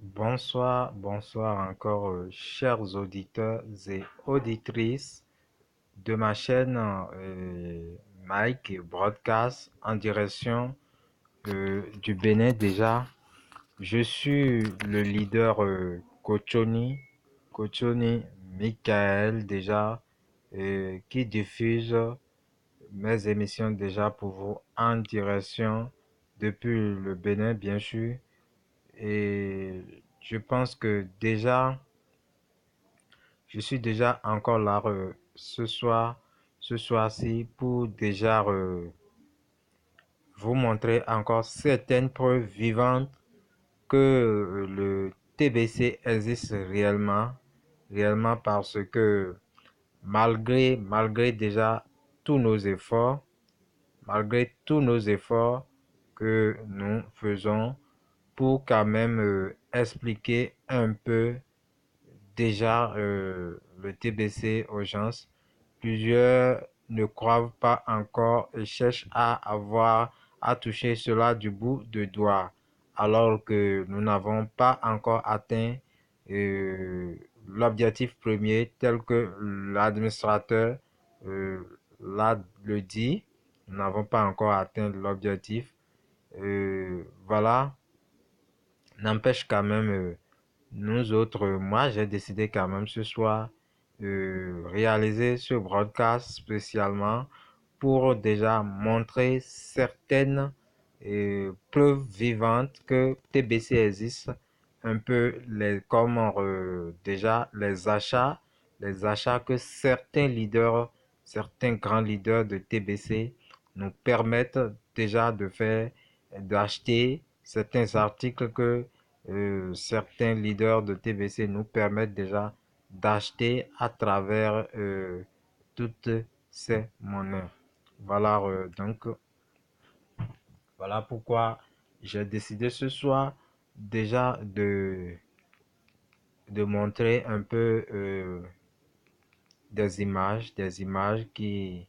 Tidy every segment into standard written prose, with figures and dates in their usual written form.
Bonsoir encore, chers auditeurs et auditrices de ma chaîne Mike Broadcast en direction du Bénin déjà. Je suis le leader Kochoni Michael déjà, qui diffuse mes émissions déjà pour vous en direction depuis le Bénin, bien sûr. Et je pense que déjà, je suis déjà encore là ce soir-ci pour déjà vous montrer encore certaines preuves vivantes que le TBC existe réellement parce que malgré déjà tous nos efforts, malgré tous nos efforts que nous faisons pour quand même expliquer un peu déjà le TBC aux gens. Plusieurs ne croient pas encore et cherchent à toucher cela du bout de doigt, alors que nous n'avons pas encore atteint euh, l'objectif premier tel que l'administrateur euh, le dit. Nous n'avons pas encore atteint l'objectif. Voilà, n'empêche quand même, nous autres, moi j'ai décidé quand même ce soir de réaliser ce broadcast spécialement pour déjà montrer certaines preuves vivantes que TBC existe, un peu comme déjà les achats que certains grands leaders de TBC nous permettent déjà d'acheter certains articles que certains leaders de TBC nous permettent déjà d'acheter à travers toutes ces monnaies. Voilà, voilà pourquoi j'ai décidé ce soir déjà de montrer un peu des images qui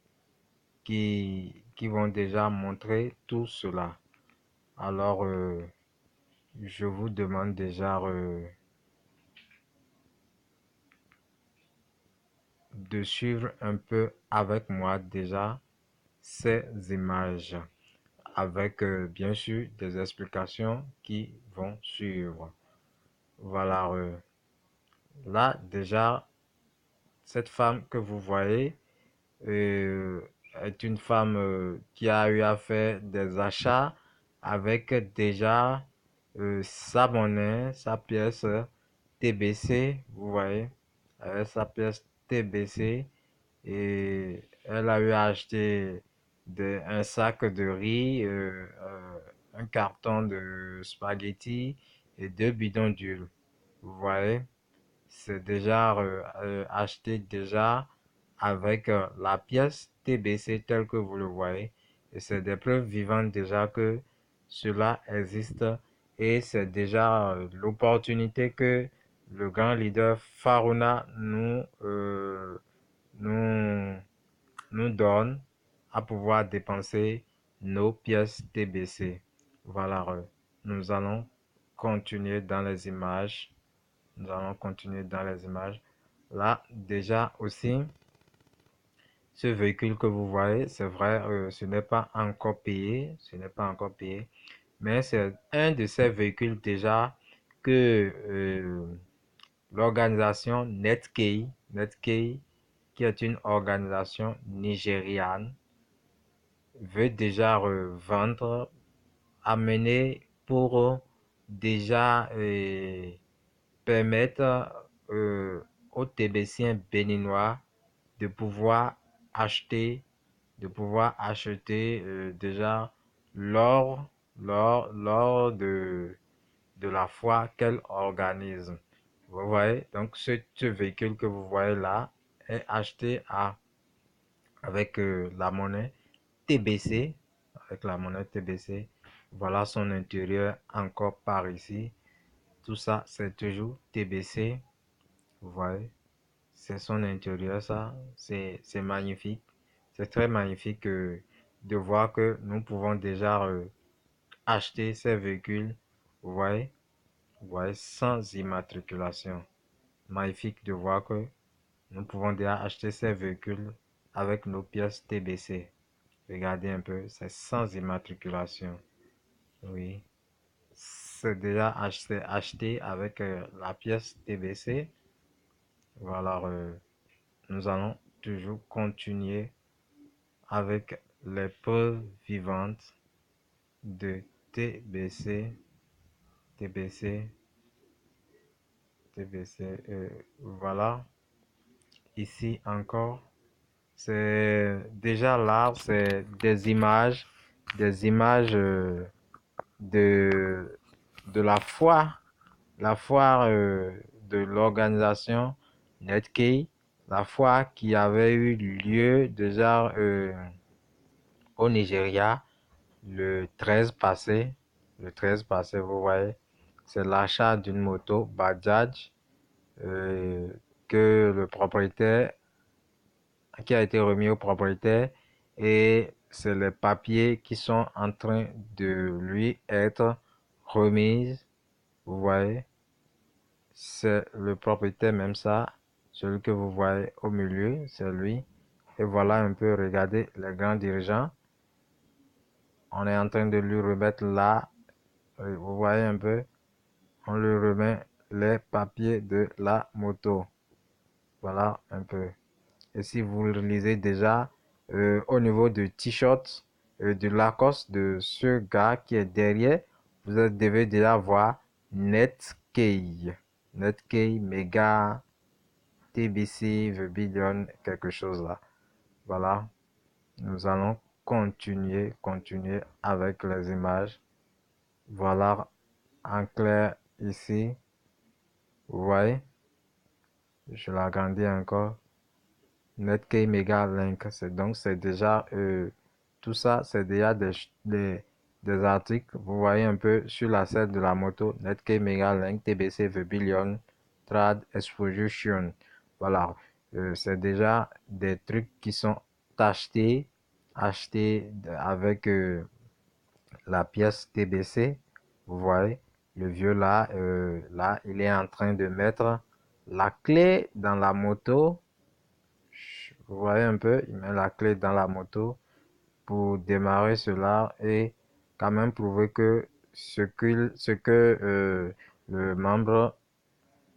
vont déjà montrer tout cela. Alors, je vous demande déjà de suivre un peu avec moi déjà ces images avec bien sûr des explications qui vont suivre. Voilà, là déjà, cette femme que vous voyez euh, est une femme qui a eu à faire des achats avec déjà sa monnaie, sa pièce TBC, vous voyez, avec sa pièce TBC et elle a eu à acheter un sac de riz, un carton de spaghettis et 2 bidons d'huile. Vous voyez, c'est déjà acheté déjà avec la pièce TBC telle que vous le voyez. Et c'est des preuves vivantes déjà que cela existe et c'est déjà l'opportunité que le grand leader Faruna nous, nous donne à pouvoir dépenser nos pièces TBC. Voilà, nous allons continuer dans les images. Nous allons continuer dans les images. Là, déjà aussi, ce véhicule que vous voyez, c'est vrai, ce n'est pas encore payé. Ce n'est pas encore payé. Mais c'est un de ces véhicules déjà que l'organisation Netkey, qui est une organisation nigériane, veut déjà vendre, amener pour déjà permettre aux Tébéciens béninois de pouvoir acheter, déjà lors, de la foire qu'elle organise. Vous voyez, donc ce véhicule que vous voyez là est acheté avec la monnaie TBC, avec la monnaie TBC. Voilà son intérieur encore par ici. Tout ça, c'est toujours TBC. Vous voyez, c'est son intérieur, ça. C'est magnifique. C'est très magnifique de voir que nous pouvons déjà acheter ces véhicules. Vous voyez. Vous voyez, sans immatriculation. Magnifique de voir que nous pouvons déjà acheter ces véhicules avec nos pièces TBC. Regardez un peu, c'est sans immatriculation. Oui, c'est déjà acheté avec la pièce TBC. Voilà, nous allons toujours continuer avec les preuves vivantes de TBC, TBC, TBC. Voilà, ici encore, c'est déjà là, c'est des images de, de la foire de l'organisation Netkey, la foire qui avait eu lieu déjà au Nigeria le 13 passé. Le 13 passé, vous voyez, c'est l'achat d'une moto Bajaj euh, que le propriétaire, qui a été remis au propriétaire, et c'est les papiers qui sont en train de lui être remis. Vous voyez, c'est le propriétaire même ça, celui que vous voyez au milieu, c'est lui. Et voilà un peu, regardez les grands dirigeants. On est en train de lui remettre là, vous voyez un peu, on lui remet les papiers de la moto. Voilà un peu. Et si vous le lisez déjà, au niveau du t-shirt, du Lacoste de ce gars qui est derrière, vous devez déjà voir Netkey. Netkey, Mega, TBC, The Billion, quelque chose là. Voilà. Nous allons continuer avec les images. Voilà en clair ici. Vous voyez, je l'agrandis encore. Netkey Mega Link, c'est déjà tout ça, c'est déjà des articles. Vous voyez un peu sur la scène de la moto, Netkey Mega Link, TBC The Billion, Trad Exposition. Voilà, c'est déjà des trucs qui sont achetés avec la pièce TBC. Vous voyez, le vieux là, là, il est en train de mettre la clé dans la moto. Vous voyez un peu, il met la clé dans la moto pour démarrer cela et quand même prouver que ce que le membre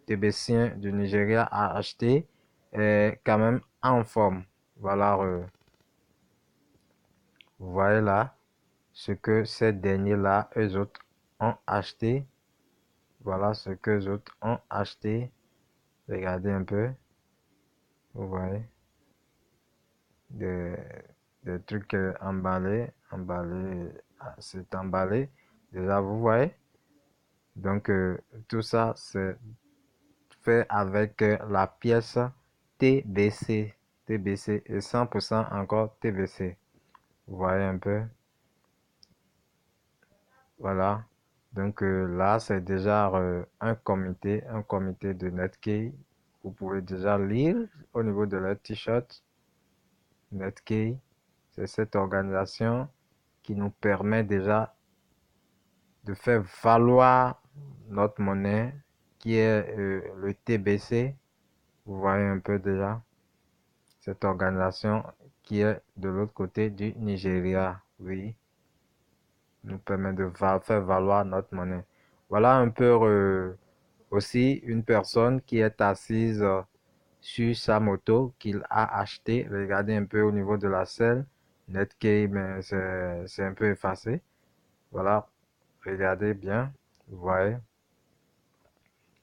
tébécien du Nigeria a acheté est quand même en forme. Voilà, vous voyez là ce que ces derniers-là, eux autres, ont acheté. Voilà ce que les autres ont acheté. Regardez un peu, vous voyez. des, des trucs emballés, c'est emballé. Déjà, vous voyez. Donc, tout ça, c'est fait avec la pièce TBC. TBC et 100% encore TBC. Vous voyez un peu. Voilà. Donc là, c'est déjà un comité de Netkey. Vous pouvez déjà lire au niveau de leur t-shirt. Netkey, c'est cette organisation qui nous permet déjà de faire valoir notre monnaie qui est le TBC. Vous voyez un peu déjà cette organisation qui est de l'autre côté du Nigeria. Oui, nous permet de faire valoir notre monnaie. Voilà un peu aussi une personne qui est assise sur sa moto qu'il a acheté. Regardez un peu au niveau de la selle. Netkey, mais c'est un peu effacé. Voilà, regardez bien. Vous voyez,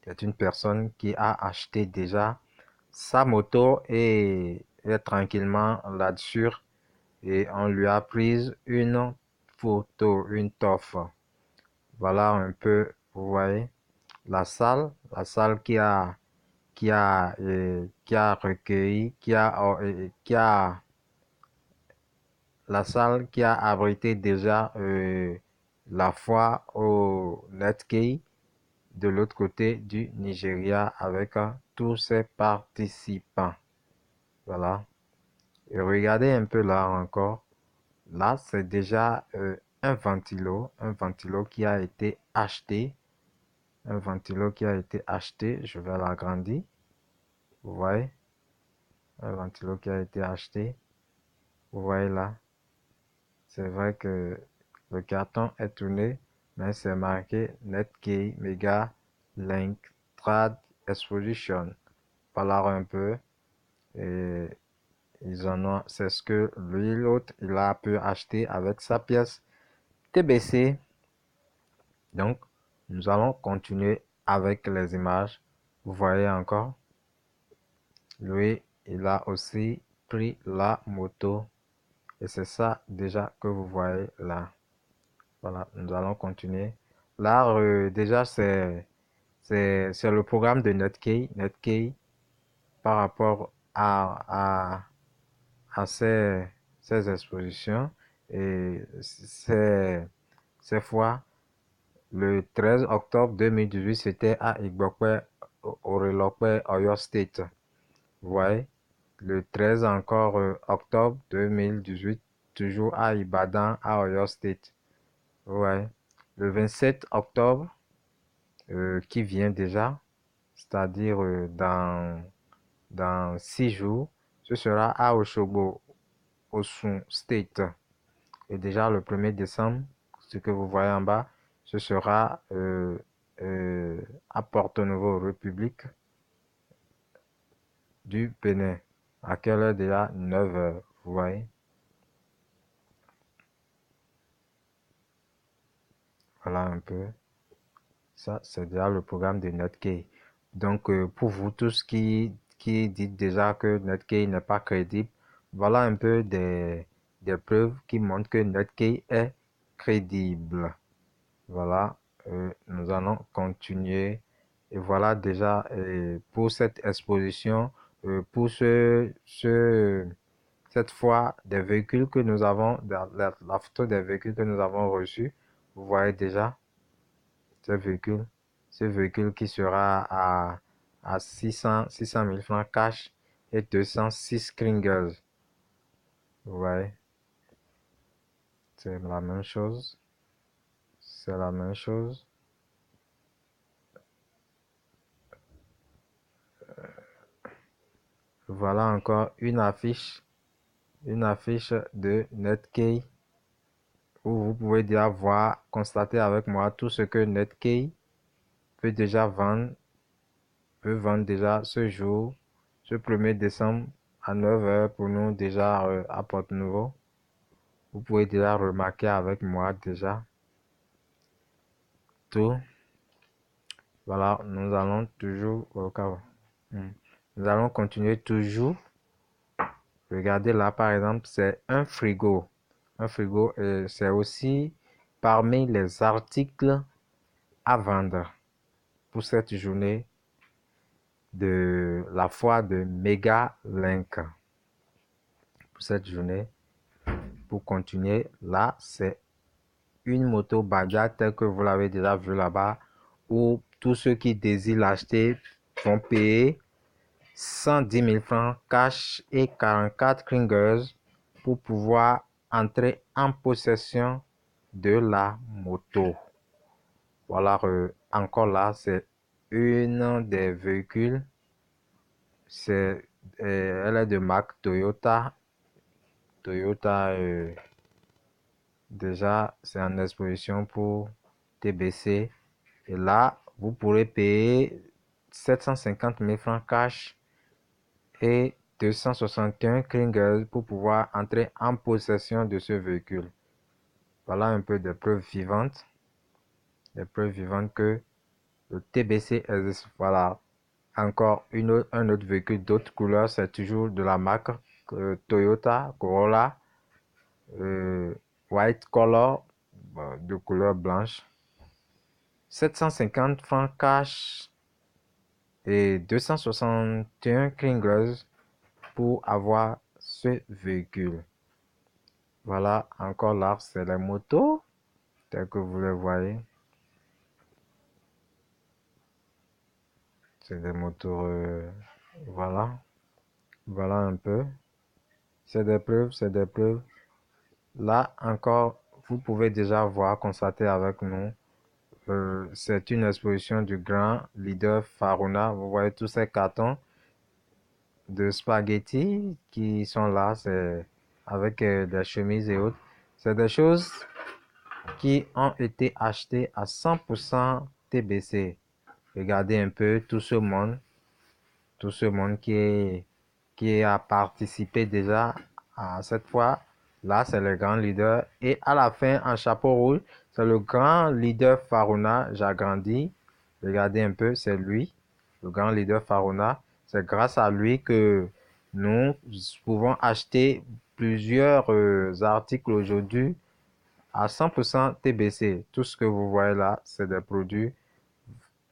c'est une personne qui a acheté déjà sa moto et est tranquillement là-dessus. Et on lui a pris une photo, une toffe. Voilà un peu, vous voyez, la salle qui a recueilli, la salle qui a abrité déjà la foire au Netkey de l'autre côté du Nigeria avec tous ses participants. Voilà. Et regardez un peu là encore. Là, c'est déjà un ventilo qui a été acheté Un ventilo qui a été acheté. Je vais l'agrandir. Vous voyez? Un ventilo qui a été acheté. Vous voyez là? C'est vrai que le carton est tourné, mais c'est marqué Netgay Mega Link Trad Exposition. Voilà un peu. Et ils en ont, c'est ce que lui, l'autre, il a pu acheter avec sa pièce TBC. Donc, nous allons continuer avec les images. Vous voyez encore, lui, il a aussi pris la moto. Et c'est ça déjà que vous voyez là. Voilà, nous allons continuer. Là, déjà, c'est le programme de Netgay. Netgay, par rapport à ces expositions. Et ces fois, le 13 octobre 2018, c'était à Igbokwe, Orelokwe, Oyo State. Vous voyez? Le 13 encore octobre 2018, toujours à Ibadan, à Oyo State. Ouais. Le 27 octobre, qui vient déjà, c'est-à-dire dans 6 jours, ce sera à Oshobo, Osun State. Et déjà le 1er décembre, ce que vous voyez en bas, ce sera à Porto Novo, République du Bénin. À quelle heure déjà? 9 heures, vous voyez. Voilà un peu. Ça, c'est déjà le programme de Netgay. Donc, pour vous tous qui dites déjà que Netgay n'est pas crédible, voilà un peu des preuves qui montrent que Netgay est crédible. Voilà, nous allons continuer. Et voilà déjà pour cette exposition, pour cette fois des véhicules que nous avons, la photo des véhicules que nous avons reçus. Vous voyez déjà ce véhicule, ce véhicule qui sera à 600 000 francs cash et 206 kringles. Vous voyez, c'est la même chose. C'est la même chose. Voilà encore une affiche de Netgay où vous pouvez déjà voir, constater avec moi tout ce que Netgay peut déjà vendre, peut vendre déjà ce jour, ce 1er décembre à 9 heures pour nous déjà à Porto-Nouveau. Vous pouvez déjà remarquer avec moi déjà tout. Voilà, nous allons toujours au cas. Nous allons continuer toujours. Regardez là, par exemple, c'est un frigo. Un frigo, c'est aussi parmi les articles à vendre pour cette journée de la foire de Mega Link. Pour cette journée, pour continuer, là, c'est une moto Bajaj telle que vous l'avez déjà vu là-bas, où tous ceux qui désirent l'acheter vont payer 110 000 francs cash et 44 kringles pour pouvoir entrer en possession de la moto. Voilà, encore là, c'est une des véhicules. Elle est de marque Toyota. Toyota, déjà, c'est en exposition pour TBC. Et là, vous pourrez payer 750 000 francs cash et 261 kringles pour pouvoir entrer en possession de ce véhicule. Voilà un peu des preuves vivantes que le TBC existe. Voilà, encore un autre véhicule d'autres couleurs, c'est toujours de la marque Toyota Corolla, white color, de couleur blanche. 750 francs cash et 261 kringles pour avoir ce véhicule. Voilà, encore là, c'est les motos, telles que vous les voyez. C'est des motos, voilà. Voilà un peu. C'est des preuves, c'est des preuves. Là encore, vous pouvez déjà voir, constater avec nous c'est une exposition du grand leader Faruna. Vous voyez tous ces cartons de spaghettis qui sont là, c'est avec des chemises et autres. C'est des choses qui ont été achetées à 100% TBC. Regardez un peu tout ce monde qui a participé déjà à cette fois. Là, c'est le grand leader. Et à la fin, en chapeau rouge, c'est le grand leader Faruna Jagrandi. Regardez un peu, c'est lui, le grand leader Faruna. C'est grâce à lui que nous pouvons acheter plusieurs articles aujourd'hui à 100% TBC. Tout ce que vous voyez là, c'est des produits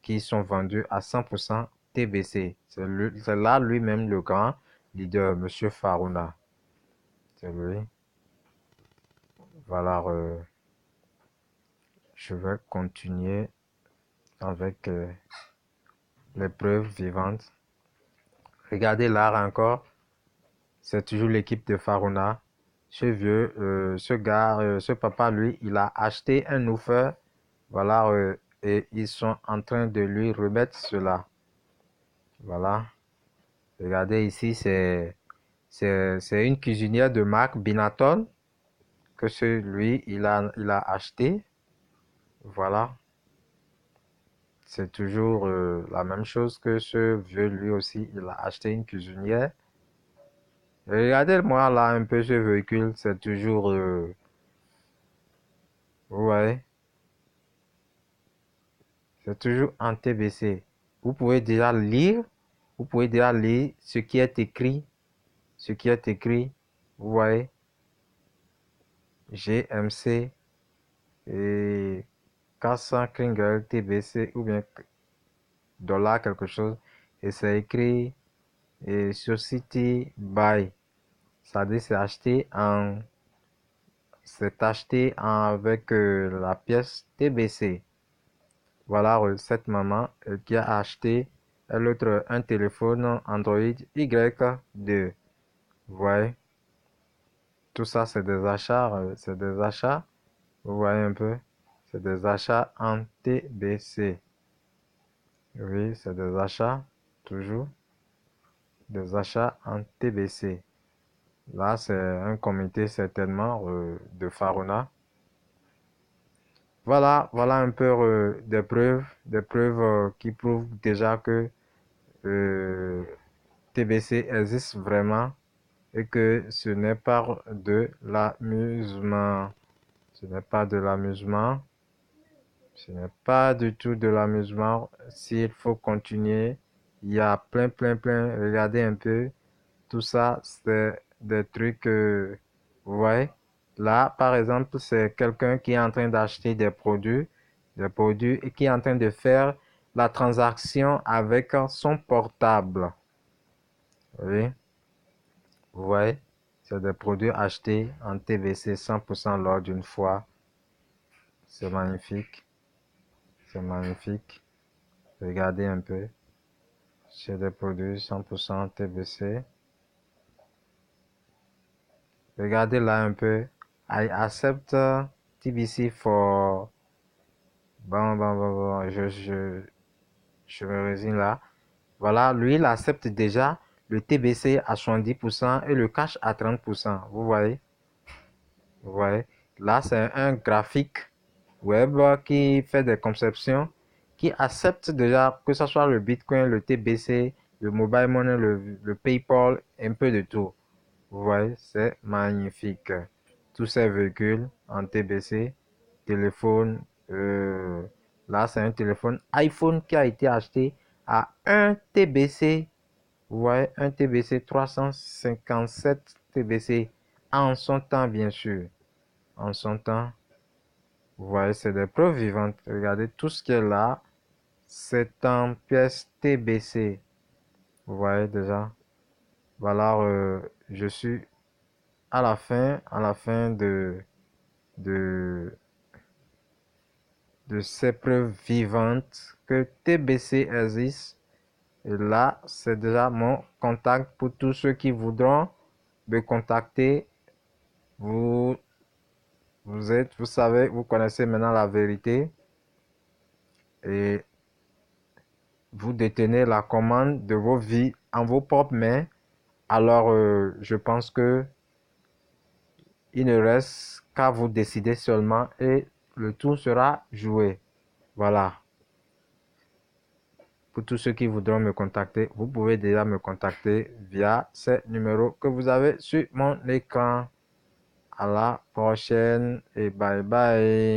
qui sont vendus à 100% TBC. C'est là lui-même le grand leader, Monsieur Faruna. C'est lui. Voilà, je vais continuer avec les preuves vivantes. Regardez là encore, c'est toujours l'équipe de Faruna. Ce vieux, ce gars, ce papa, lui, il a acheté un woofer. Voilà, et ils sont en train de lui remettre cela. Voilà. Regardez ici, c'est une cuisinière de marque Binaton que celui, il a acheté. Voilà. C'est toujours la même chose que ce vieux, lui aussi, il a acheté une cuisinière. Regardez-moi là un peu ce véhicule, c'est toujours, ouais, c'est toujours en TBC. Vous pouvez déjà lire, vous pouvez déjà lire ce qui est écrit, vous voyez, GMC et 400 Kringle TBC ou bien dollar quelque chose et c'est écrit et Society Buy. Ça dit c'est acheté avec la pièce TBC. Voilà cette maman qui a acheté l'autre un téléphone Android Y2. Vous voyez, tout ça c'est des achats. Vous voyez un peu, c'est des achats en TBC. Oui, c'est des achats toujours. Des achats en TBC. Là, c'est un comité certainement de Faruna. Voilà un peu des preuves qui prouvent déjà que euh, TBC existe vraiment et que ce n'est pas de l'amusement. Ce n'est pas de l'amusement. Ce n'est pas du tout de l'amusement. S'il faut continuer, il y a plein. Regardez un peu. Tout ça, c'est des trucs, vous voyez. Là, par exemple, c'est quelqu'un qui est en train d'acheter des produits et qui est en train de faire la transaction avec son portable. Oui, vous voyez, c'est des produits achetés en TVC 100% lors d'une fois. C'est magnifique, c'est magnifique. Regardez un peu, c'est des produits 100% TVC. Regardez là un peu. I accept TBC for... Bon, je me résigne là. Voilà, lui, il accepte déjà le TBC à 70% et le cash à 30%. Vous voyez? Vous voyez? Là, c'est un graphique web qui fait des conceptions, qui accepte déjà que ce soit le Bitcoin, le TBC, le Mobile Money, le PayPal, un peu de tout. Vous voyez, c'est magnifique. Tous ces véhicules en TBC, téléphone, là c'est un téléphone iPhone qui a été acheté à 1 TBC. Vous voyez, un TBC 357 TBC en son temps, bien sûr. En son temps, vous voyez, c'est des preuves vivantes. Regardez tout ce qui est là, c'est en pièces TBC. Vous voyez déjà. Voilà, je suis à la fin de, de ces preuves vivantes que TBC existe. Et là, c'est déjà mon contact pour tous ceux qui voudront me contacter. Vous, vous savez, vous connaissez maintenant la vérité. et vous détenez la commande de vos vies en vos propres mains. Alors, je pense que il ne reste qu'à vous décider seulement et le tour sera joué. Voilà. Pour tous ceux qui voudront me contacter, vous pouvez déjà me contacter via ces numéros que vous avez sur mon écran. À la prochaine et bye bye.